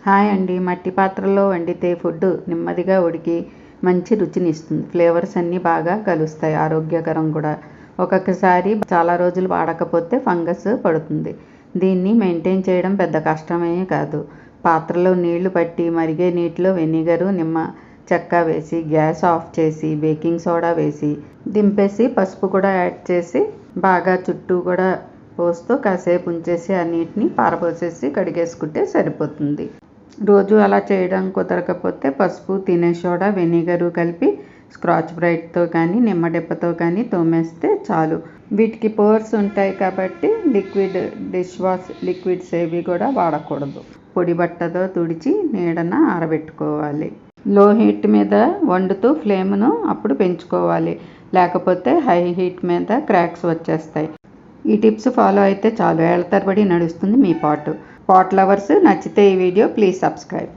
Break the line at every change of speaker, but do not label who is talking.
Hi అండి. మట్టి పాత్రలో వండితే ఫుడ్ నెమ్మదిగా ఉడికి మంచి రుచినిస్తుంది. ఫ్లేవర్స్ అన్నీ బాగా కలుస్తాయి. ఆరోగ్యకరం కూడా. ఒక్కొక్కసారి చాలా రోజులు వాడకపోతే ఫంగస్ పడుతుంది. దీన్ని మెయింటైన్ చేయడం పెద్ద కష్టమే కాదు. పాత్రలో నీళ్లు పట్టి మరిగే నీటిలో వెనిగరు, నిమ్మ చెక్క వేసి గ్యాస్ ఆఫ్ చేసి బేకింగ్ సోడా వేసి దింపేసి పసుపు కూడా యాడ్ చేసి బాగా చుట్టూ కూడా పోస్తూ కాసేపు ఉంచేసి ఆ నీటిని పారపోసేసి కడిగేసుకుంటే సరిపోతుంది. రోజు అలా చేయడం కుదరకపోతే పసుపు, తినే సోడా, వెనిగరు కలిపి స్క్రాచ్ బ్రైట్తో కానీ నిమ్మడెప్పతో కానీ తోమేస్తే చాలు. వీటికి పోర్స్ ఉంటాయి కాబట్టి లిక్విడ్ డిష్ వాష్ లిక్విడ్స్ ఏవి కూడా వాడకూడదు. పొడి బట్టతో తుడిచి నీడన ఆరబెట్టుకోవాలి. లో హీట్ మీద వండుతూ ఫ్లేమ్ను అప్పుడు పెంచుకోవాలి. లేకపోతే హై హీట్ మీద క్రాక్స్ వచ్చేస్తాయి. ఈ టిప్స్ ఫాలో అయితే చాలు, ఏళ్ల తరబడి నడుస్తుంది మీ పాట్ లవర్స్. నచ్చితే ఈ వీడియో ప్లీజ్ సబ్స్క్రైబ్.